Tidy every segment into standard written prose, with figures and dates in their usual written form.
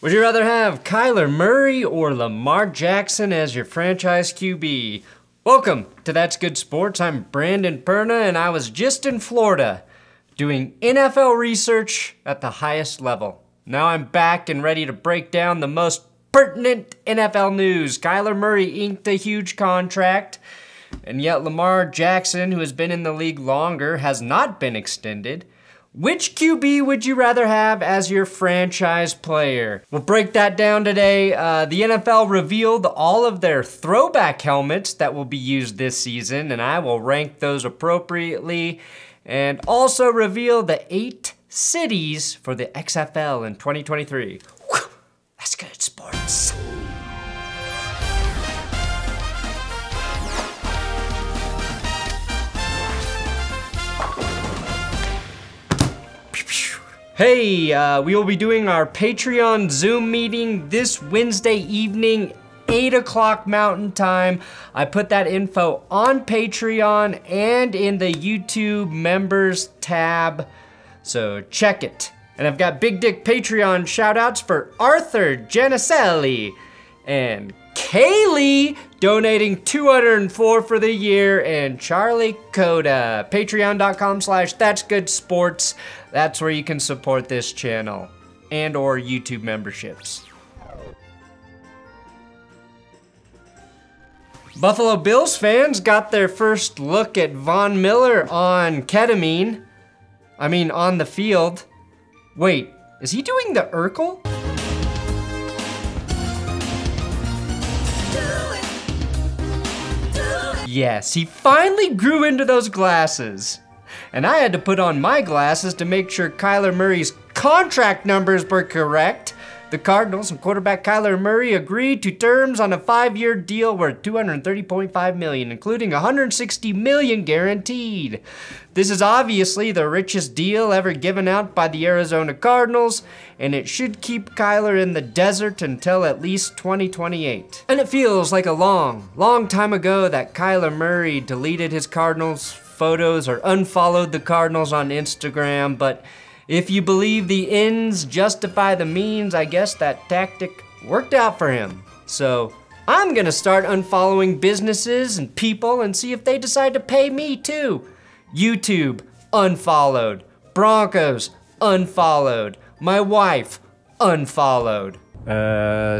Would you rather have Kyler Murray or Lamar Jackson as your franchise QB? Welcome to That's Good Sports. I'm Brandon Perna, and I was just in Florida doing NFL research at the highest level. Now I'm back and ready to break down the most pertinent NFL news. Kyler Murray inked a huge contract, and yet Lamar Jackson, who has been in the league longer, has not been extended. Which QB would you rather have as your franchise player? We'll break that down today. The NFL revealed all of their throwback helmets that will be used this season, and I will rank those appropriately, and also reveal the 8 cities for the XFL in 2023. Whew, that's good sports. Hey, we will be doing our Patreon Zoom meeting this Wednesday evening, 8 o'clock Mountain Time. I put that info on Patreon and in the YouTube members tab, so check it. And I've got Big Dick Patreon shoutouts for Arthur Geneselli and Kaylee donating $204 for the year, and Charlie Coda. Patreon.com/thatsgoodsports. That's where you can support this channel and or YouTube memberships. Buffalo Bills fans got their first look at Von Miller on ketamine. I mean, on the field. Wait, is he doing the Urkel? Yes, he finally grew into those glasses. And I had to put on my glasses to make sure Kyler Murray's contract numbers were correct. The Cardinals and quarterback Kyler Murray agreed to terms on a 5-year deal worth $230.5 million, including $160 million guaranteed. This is obviously the richest deal ever given out by the Arizona Cardinals, and it should keep Kyler in the desert until at least 2028. And it feels like a long time ago that Kyler Murray deleted his Cardinals photos or unfollowed the Cardinals on Instagram, but if you believe the ends justify the means, I guess that tactic worked out for him. So I'm gonna start unfollowing businesses and people and see if they decide to pay me too. YouTube, unfollowed. Broncos, unfollowed. My wife, unfollowed.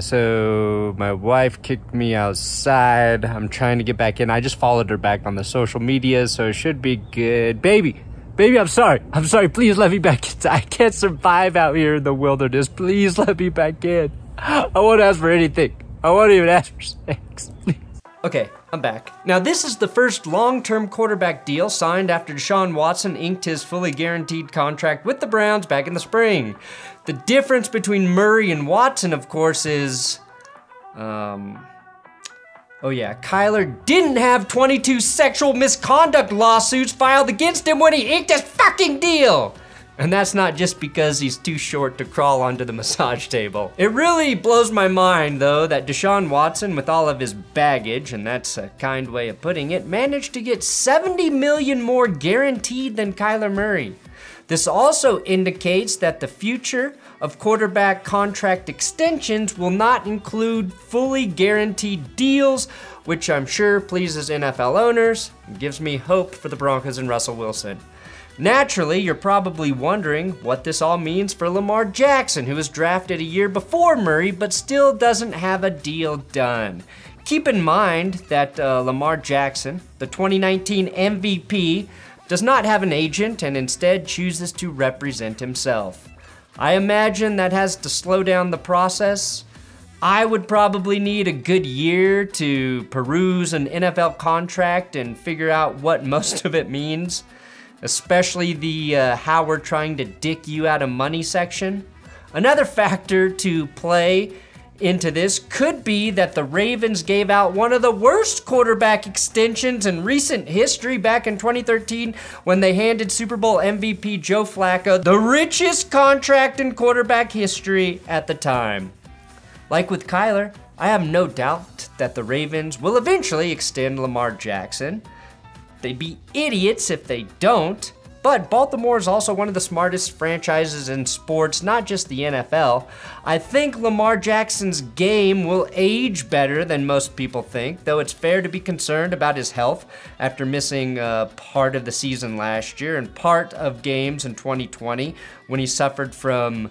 So my wife kicked me outside. I'm trying to get back in. I just followed her back on the social media, so it should be good. Baby, I'm sorry. Please let me back in. I can't survive out here in the wilderness. Please let me back in. I won't ask for anything. I won't even ask for sex, please. Okay, I'm back. Now this is the first long-term quarterback deal signed after Deshaun Watson inked his fully guaranteed contract with the Browns back in the spring. The difference between Murray and Watson, of course, is, oh yeah, Kyler didn't have 22 sexual misconduct lawsuits filed against him when he inked his fucking deal. And that's not just because he's too short to crawl onto the massage table. It really blows my mind, though, that Deshaun Watson, with all of his baggage, and that's a kind way of putting it, managed to get $70 million more guaranteed than Kyler Murray. This also indicates that the future of quarterback contract extensions will not include fully guaranteed deals, which I'm sure pleases NFL owners and gives me hope for the Broncos and Russell Wilson. Naturally, you're probably wondering what this all means for Lamar Jackson, who was drafted a year before Murray but still doesn't have a deal done. Keep in mind that Lamar Jackson, the 2019 MVP, does not have an agent and instead chooses to represent himself. I imagine that has to slow down the process. I would probably need a good year to peruse an NFL contract and figure out what most of it means, especially the how we're trying to dick you out of money section. Another factor to play into this could be that the Ravens gave out one of the worst quarterback extensions in recent history back in 2013 when they handed Super Bowl MVP Joe Flacco the richest contract in quarterback history at the time. Like with Kyler, I have no doubt that the Ravens will eventually extend Lamar Jackson. They'd be idiots if they don't, But Baltimore is also one of the smartest franchises in sports, not just the NFL. I think Lamar Jackson's game will age better than most people think, though it's fair to be concerned about his health after missing part of the season last year and part of games in 2020 when he suffered from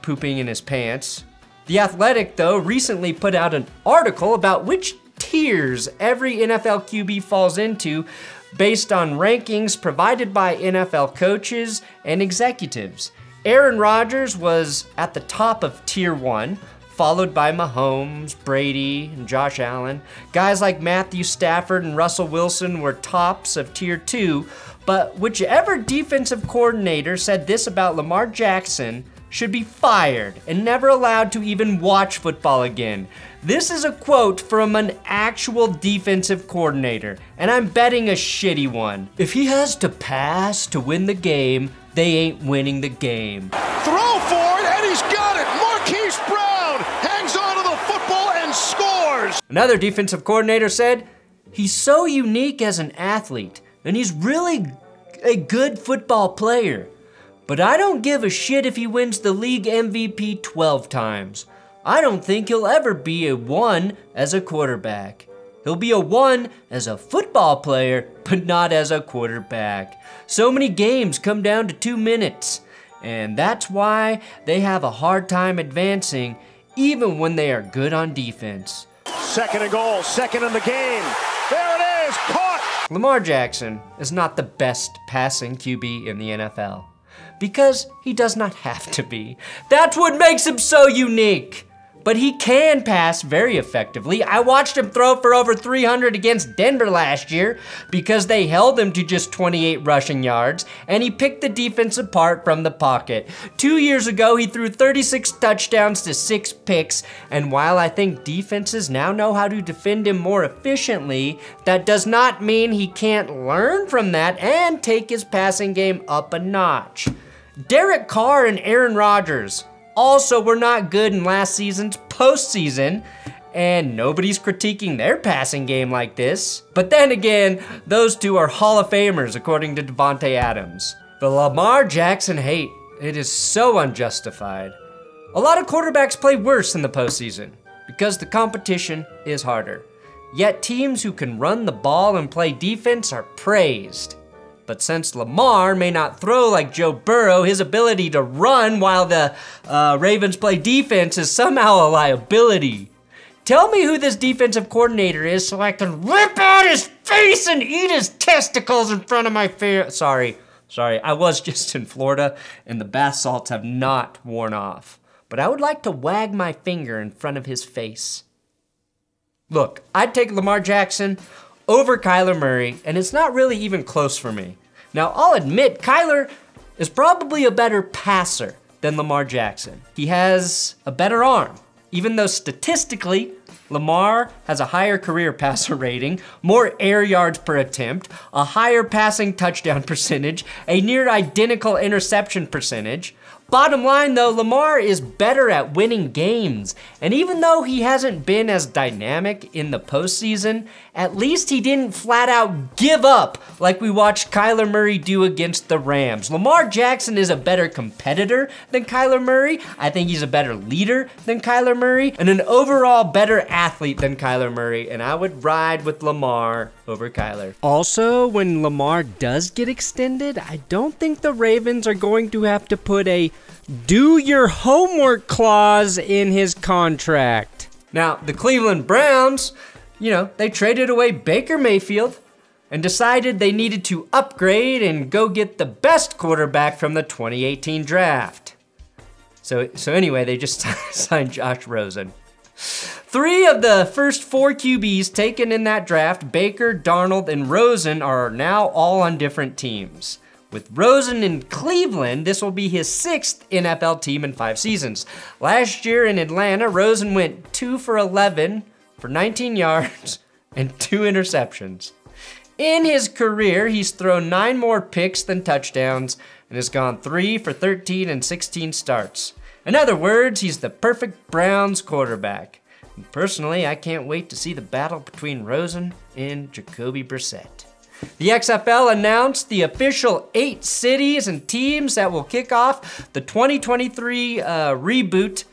pooping in his pants. The Athletic, though, recently put out an article about which tiers every NFL QB falls into based on rankings provided by NFL coaches and executives. Aaron Rodgers was at the top of tier 1, followed by Mahomes, Brady, and Josh Allen. Guys like Matthew Stafford and Russell Wilson were tops of tier 2, but whichever defensive coordinator said this about Lamar Jackson should be fired and never allowed to even watch football again. This is a quote from an actual defensive coordinator, and I'm betting a shitty one. If he has to pass to win the game, they ain't winning the game. Throw for it, and he's got it! Marquise Brown hangs onto the football and scores! Another defensive coordinator said, he's so unique as an athlete, and he's really a good football player. But I don't give a shit if he wins the league MVP 12 times. I don't think he'll ever be a 1 as a quarterback. He'll be a 1 as a football player, but not as a quarterback. So many games come down to 2 minutes, and that's why they have a hard time advancing even when they are good on defense. Second and goal, second in the game. There it is, caught! Lamar Jackson is not the best passing QB in the NFL. Because he does not have to be. That's what makes him so unique. But he can pass very effectively. I watched him throw for over 300 against Denver last year because they held him to just 28 rushing yards, and he picked the defense apart from the pocket. 2 years ago, he threw 36 touchdowns to 6 picks, and while I think defenses now know how to defend him more efficiently, that does not mean he can't learn from that and take his passing game up a notch. Derek Carr and Aaron Rodgers also were not good in last season's postseason, and nobody's critiquing their passing game like this. But then again, those two are Hall of Famers according to Devontae Adams. The Lamar Jackson hate, it is so unjustified. A lot of quarterbacks play worse in the postseason because the competition is harder. Yet teams who can run the ball and play defense are praised. But since Lamar may not throw like Joe Burrow, his ability to run while the Ravens play defense is somehow a liability. Tell me who this defensive coordinator is so I can rip out his face and eat his testicles in front of my face. Sorry, I was just in Florida and the bath salts have not worn off. But I would like to wag my finger in front of his face. Look, I'd take Lamar Jackson over Kyler Murray, and it's not really even close for me. Now, I'll admit, Kyler is probably a better passer than Lamar Jackson. He has a better arm, even though statistically, Lamar has a higher career passer rating, more air yards per attempt, a higher passing touchdown percentage, a near identical interception percentage. Bottom line though, Lamar is better at winning games. And even though he hasn't been as dynamic in the postseason, at least he didn't flat out give up like we watched Kyler Murray do against the Rams. Lamar Jackson is a better competitor than Kyler Murray. I think he's a better leader than Kyler Murray and an overall better athlete than Kyler Murray. And I would ride with Lamar over Kyler. Also, when Lamar does get extended, I don't think the Ravens are going to have to put a do your homework clause in his contract. Now, the Cleveland Browns, they traded away Baker Mayfield and decided they needed to upgrade and go get the best quarterback from the 2018 draft. So anyway, they just signed Josh Rosen. 3 of the first 4 QBs taken in that draft, Baker, Darnold, and Rosen, are now all on different teams. With Rosen in Cleveland, this will be his 6th NFL team in 5 seasons. Last year in Atlanta, Rosen went 2 for 11 for 19 yards and 2 interceptions. In his career, he's thrown 9 more picks than touchdowns and has gone 3 for 13 and 16 starts. In other words, he's the perfect Browns quarterback. And personally, I can't wait to see the battle between Rosen and Jacoby Brissett. The XFL announced the official 8 cities and teams that will kick off the 2023 reboot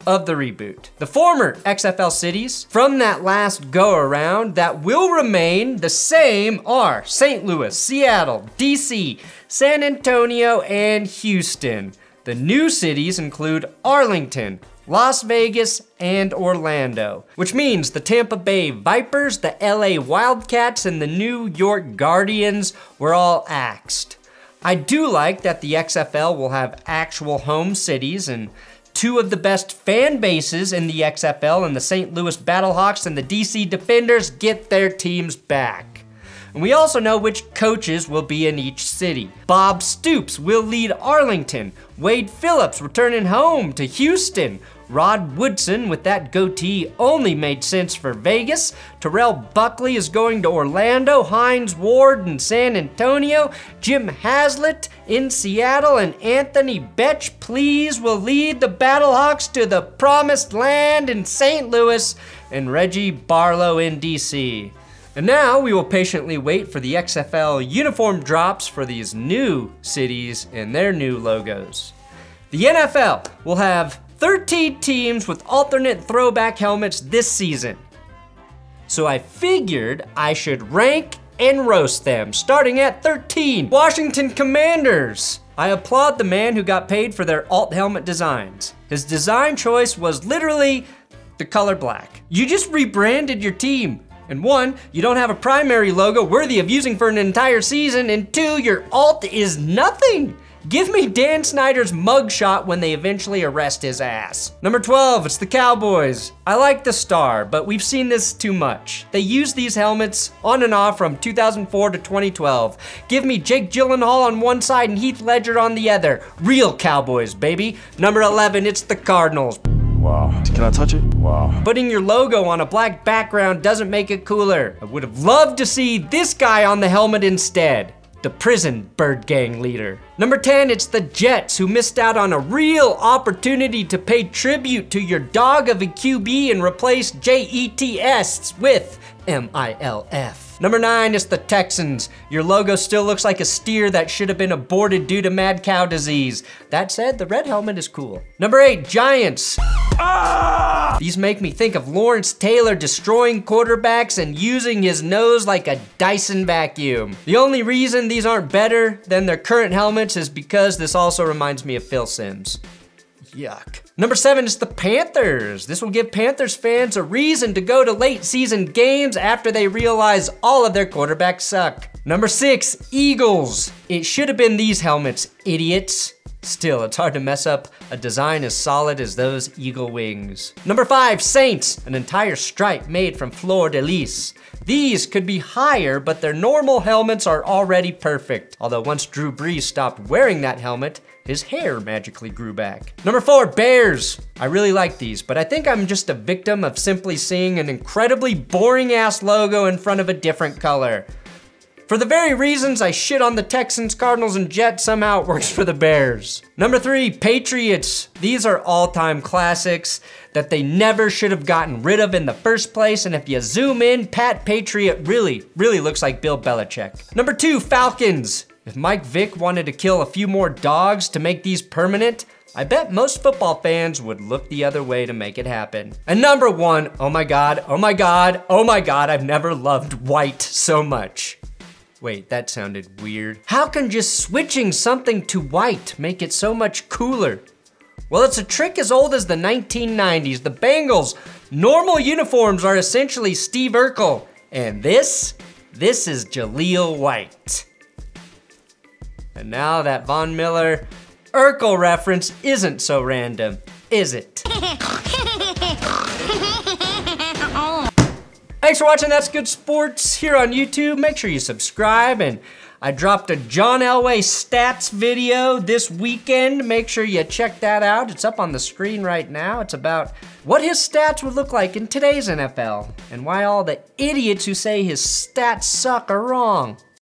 of the reboot. The former XFL cities from that last go-around that will remain the same are St. Louis, Seattle, DC, San Antonio, and Houston. The new cities include Arlington, Las Vegas, and Orlando, which means the Tampa Bay Vipers, the LA Wildcats, and the New York Guardians were all axed. I do like that the XFL will have actual home cities, and 2 of the best fan bases in the XFL and the St. Louis Battlehawks and the DC Defenders get their teams back. And we also know which coaches will be in each city. Bob Stoops will lead Arlington. Wade Phillips returning home to Houston. Rod Woodson with that goatee only made sense for Vegas. Terrell Buckley is going to Orlando. Hines Ward in San Antonio. Jim Haslett in Seattle. And Anthony Betch, please, will lead the Battlehawks to the promised land in St. Louis. And Reggie Barlow in DC. And now we will patiently wait for the XFL uniform drops for these new cities and their new logos. The NFL will have 13 teams with alternate throwback helmets this season. So I figured I should rank and roast them, starting at 13. Washington Commanders. I applaud the man who got paid for their alt helmet designs. His design choice was literally the color black. You just rebranded your team. And 1, you don't have a primary logo worthy of using for an entire season, and 2, your alt is nothing. Give me Dan Snyder's mugshot when they eventually arrest his ass. Number 12, it's the Cowboys. I like the star, but we've seen this too much. They used these helmets on and off from 2004 to 2012. Give me Jake Gyllenhaal on one side and Heath Ledger on the other. Real Cowboys, baby. Number 11, it's the Cardinals. Wow. Can I touch it? Wow. Putting your logo on a black background doesn't make it cooler. I would have loved to see this guy on the helmet instead. The prison bird gang leader. Number 10, it's the Jets, who missed out on a real opportunity to pay tribute to your dog of a QB and replace JETS with MILF. Number 9 is the Texans. Your logo still looks like a steer that should have been aborted due to mad cow disease. That said, the red helmet is cool. Number 8, Giants. Ah! These make me think of Lawrence Taylor destroying quarterbacks and using his nose like a Dyson vacuum. The only reason these aren't better than their current helmets is because this also reminds me of Phil Simms. Yuck. Number 7 is the Panthers. This will give Panthers fans a reason to go to late season games after they realize all of their quarterbacks suck. Number 6, Eagles. It should have been these helmets, idiots. Still, it's hard to mess up a design as solid as those eagle wings. Number 5, Saints. An entire stripe made from fleur-de-lis. These could be higher, but their normal helmets are already perfect. Although once Drew Brees stopped wearing that helmet, his hair magically grew back. Number 4, Bears. I really like these, but I think I'm just a victim of simply seeing an incredibly boring ass logo in front of a different color. For the very reasons I shit on the Texans, Cardinals, and Jets, somehow it works for the Bears. Number 3, Patriots. These are all-time classics that they never should have gotten rid of in the first place, and if you zoom in, Pat Patriot really looks like Bill Belichick. Number 2, Falcons. If Mike Vick wanted to kill a few more dogs to make these permanent, I bet most football fans would look the other way to make it happen. And number 1, oh my God, oh my God, oh my God, I've never loved white so much. Wait, that sounded weird. How can just switching something to white make it so much cooler? Well, it's a trick as old as the 1990s. The Bengals' normal uniforms are essentially Steve Urkel. And this is Jaleel White. And now that Von Miller Urkel reference isn't so random, is it? Thanks for watching That's Good Sports here on YouTube. Make sure you subscribe, and I dropped a John Elway stats video this weekend. Make sure you check that out. It's up on the screen right now. It's about what his stats would look like in today's NFL and why all the idiots who say his stats suck are wrong.